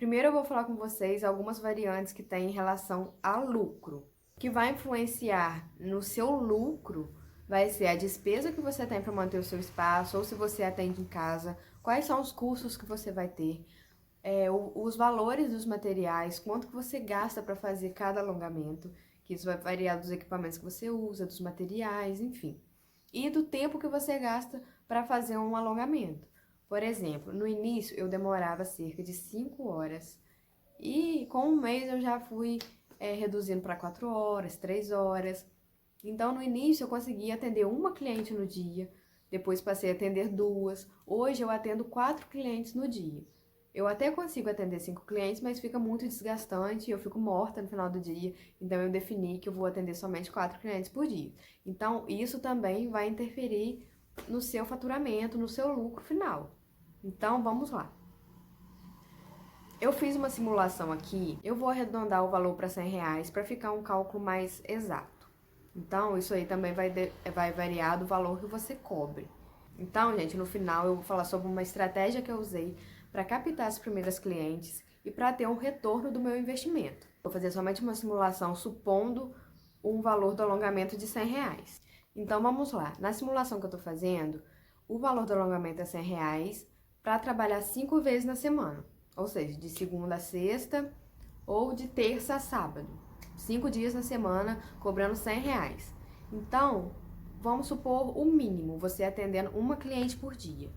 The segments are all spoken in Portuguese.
Primeiro eu vou falar com vocês algumas variantes que tem em relação a lucro. O que vai influenciar no seu lucro vai ser a despesa que você tem para manter o seu espaço, ou se você atende em casa, quais são os custos que você vai ter, os valores dos materiais, quanto que você gasta para fazer cada alongamento, que isso vai variar dos equipamentos que você usa, dos materiais, enfim. E do tempo que você gasta para fazer um alongamento. Por exemplo, no início eu demorava cerca de 5 horas e com um mês eu já fui reduzindo para 4 horas, 3 horas. Então no início eu conseguia atender uma cliente no dia, depois passei a atender duas, hoje eu atendo 4 clientes no dia. Eu até consigo atender 5 clientes, mas fica muito desgastante e eu fico morta no final do dia. Então eu defini que eu vou atender somente 4 clientes por dia. Então isso também vai interferir no seu faturamento, no seu lucro final. Então vamos lá. Eu fiz uma simulação aqui, eu vou arredondar o valor para R$100 para ficar um cálculo mais exato. Então isso aí também vai variar do valor que você cobre. Então, gente, no final eu vou falar sobre uma estratégia que eu usei para captar as primeiras clientes e para ter um retorno do meu investimento. Vou fazer somente uma simulação supondo um valor do alongamento de R$100. Então, vamos lá. Na simulação que eu estou fazendo, o valor do alongamento é R$100 para trabalhar 5 vezes na semana. Ou seja, de segunda a sexta ou de terça a sábado. 5 dias na semana, cobrando R$100. Então, vamos supor o mínimo, você atendendo uma cliente por dia.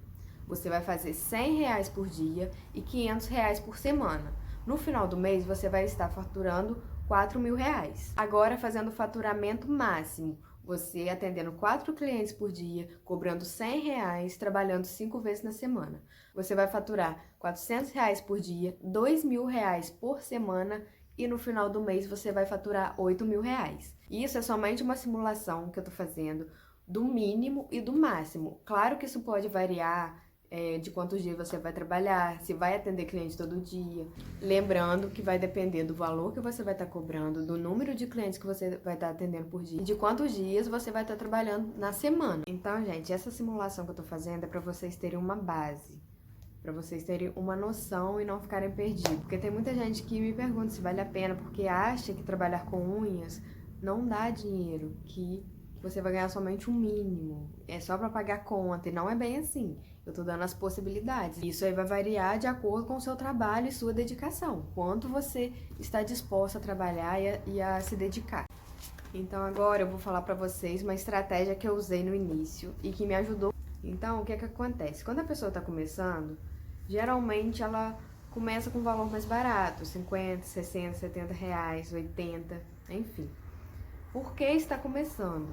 Você vai fazer R$100 por dia e R$500 por semana. No final do mês, você vai estar faturando R$4.000. Agora, fazendo o faturamento máximo, você atendendo 4 clientes por dia, cobrando R$100, trabalhando 5 vezes na semana. Você vai faturar R$400 por dia, R$2.000 por semana e no final do mês você vai faturar R$8.000. Isso é somente uma simulação que eu tô fazendo do mínimo e do máximo. Claro que isso pode variar de quantos dias você vai trabalhar, se vai atender cliente todo dia. Lembrando que vai depender do valor que você vai estar cobrando, do número de clientes que você vai estar atendendo por dia e de quantos dias você vai estar trabalhando na semana. Então, gente, essa simulação que eu tô fazendo é para vocês terem uma base, para vocês terem uma noção e não ficarem perdidos. Porque tem muita gente que me pergunta se vale a pena, porque acha que trabalhar com unhas não dá dinheiro, que você vai ganhar somente um mínimo, é só para pagar conta, e não é bem assim. Eu tô dando as possibilidades. Isso aí vai variar de acordo com o seu trabalho e sua dedicação, quanto você está disposto a trabalhar e a se dedicar. Então agora eu vou falar para vocês uma estratégia que eu usei no início e que me ajudou. Então, o que é que acontece? Quando a pessoa está começando, geralmente ela começa com um valor mais barato, 50, 60, 70 reais, 80, enfim. Por que está começando?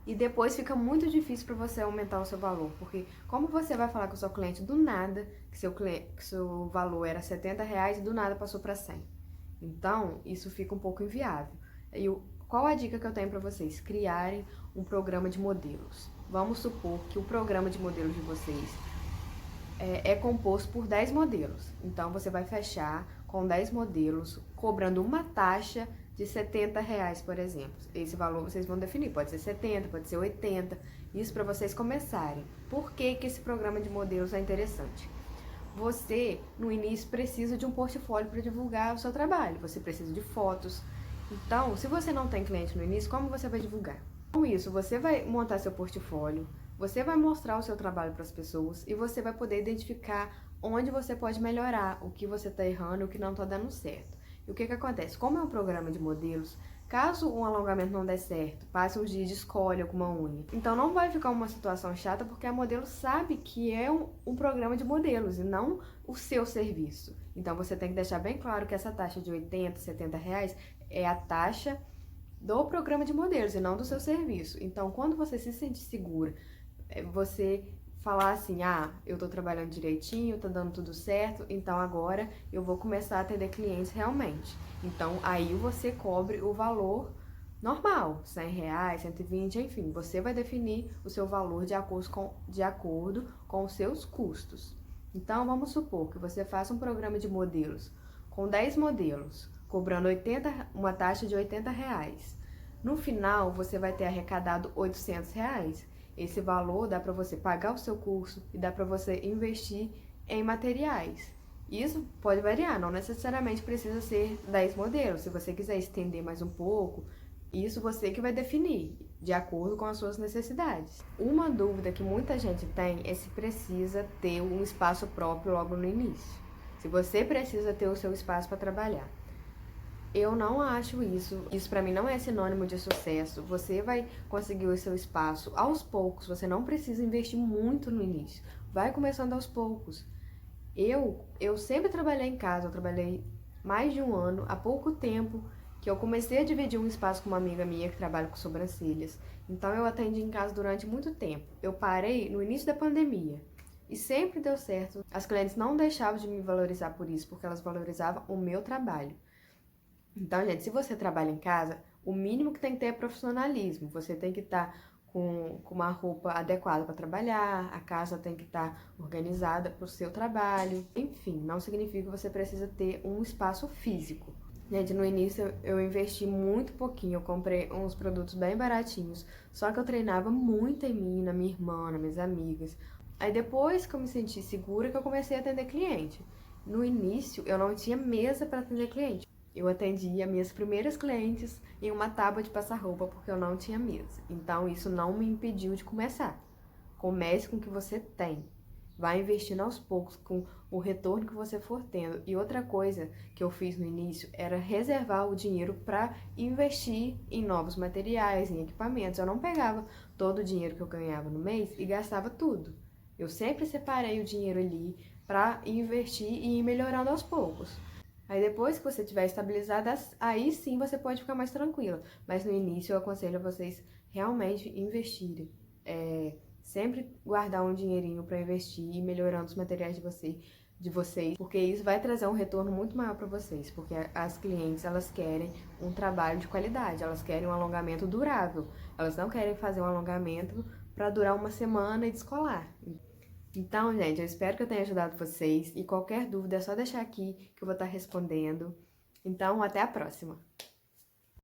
E depois fica muito difícil para você aumentar o seu valor, porque como você vai falar com o seu cliente do nada, que seu valor era 70 reais e do nada passou para 100. Então, isso fica um pouco inviável. Qual a dica que eu tenho para vocês? Criarem um programa de modelos. Vamos supor que o programa de modelos de vocês é composto por 10 modelos. Então, você vai fechar com 10 modelos, cobrando uma taxa de 70 reais, por exemplo. Esse valor vocês vão definir, pode ser 70, pode ser 80, isso para vocês começarem. Por que que esse programa de modelos é interessante? Você, no início, precisa de um portfólio para divulgar o seu trabalho, você precisa de fotos. Então, se você não tem cliente no início, como você vai divulgar? Com isso, você vai montar seu portfólio, você vai mostrar o seu trabalho para as pessoas e você vai poder identificar onde você pode melhorar, o que você está errando e o que não está dando certo. E o que que acontece? Como é um programa de modelos, caso um alongamento não der certo, passe uns dias de escolha com uma unha. Então não vai ficar uma situação chata porque a modelo sabe que é um programa de modelos e não o seu serviço. Então você tem que deixar bem claro que essa taxa de 80, 70 reais é a taxa do programa de modelos e não do seu serviço. Então quando você se sente segura, você falar assim, eu tô trabalhando direitinho, tá dando tudo certo, então agora eu vou começar a atender clientes realmente. Então aí você cobre o valor normal, 100 reais, 120, enfim, você vai definir o seu valor de acordo com os seus custos. Então vamos supor que você faça um programa de modelos com 10 modelos, cobrando uma taxa de 80 reais. No final você vai ter arrecadado 800 reais. Esse valor dá para você pagar o seu curso e dá para você investir em materiais. Isso pode variar, não necessariamente precisa ser 10 modelos. Se você quiser estender mais um pouco, isso você que vai definir, de acordo com as suas necessidades. Uma dúvida que muita gente tem é se precisa ter um espaço próprio logo no início. Se você precisa ter o seu espaço para trabalhar. Eu não acho isso. Isso para mim não é sinônimo de sucesso. Você vai conseguir o seu espaço aos poucos. Você não precisa investir muito no início. Vai começando aos poucos. Eu sempre trabalhei em casa. Eu trabalhei mais de um ano. Há pouco tempo que eu comecei a dividir um espaço com uma amiga minha que trabalha com sobrancelhas. Então eu atendi em casa durante muito tempo. Eu parei no início da pandemia. E sempre deu certo. As clientes não deixavam de me valorizar por isso, porque elas valorizavam o meu trabalho. Então, gente, se você trabalha em casa, o mínimo que tem que ter é profissionalismo. Você tem que estar com uma roupa adequada para trabalhar, a casa tem que estar organizada para o seu trabalho. Enfim, não significa que você precisa ter um espaço físico. Gente, no início eu investi muito pouquinho, eu comprei uns produtos bem baratinhos, só que eu treinava muito em mim, na minha irmã, nas minhas amigas. Aí depois que eu me senti segura, que eu comecei a atender cliente. No início eu não tinha mesa para atender cliente. Eu atendia minhas primeiras clientes em uma tábua de passar roupa porque eu não tinha mesa. Então isso não me impediu de começar. Comece com o que você tem. Vai investindo aos poucos com o retorno que você for tendo. E outra coisa que eu fiz no início era reservar o dinheiro para investir em novos materiais, em equipamentos. Eu não pegava todo o dinheiro que eu ganhava no mês e gastava tudo. Eu sempre separei o dinheiro ali para investir e ir melhorando aos poucos. Aí depois que você estiver estabilizada, aí sim você pode ficar mais tranquila. Mas no início eu aconselho a vocês realmente investirem. Sempre guardar um dinheirinho para investir e melhorando os materiais de vocês, porque isso vai trazer um retorno muito maior para vocês, porque as clientes, elas querem um trabalho de qualidade, elas querem um alongamento durável, elas não querem fazer um alongamento para durar uma semana e descolar. Então, gente, eu espero que eu tenha ajudado vocês e qualquer dúvida é só deixar aqui que eu vou estar respondendo. Então, até a próxima!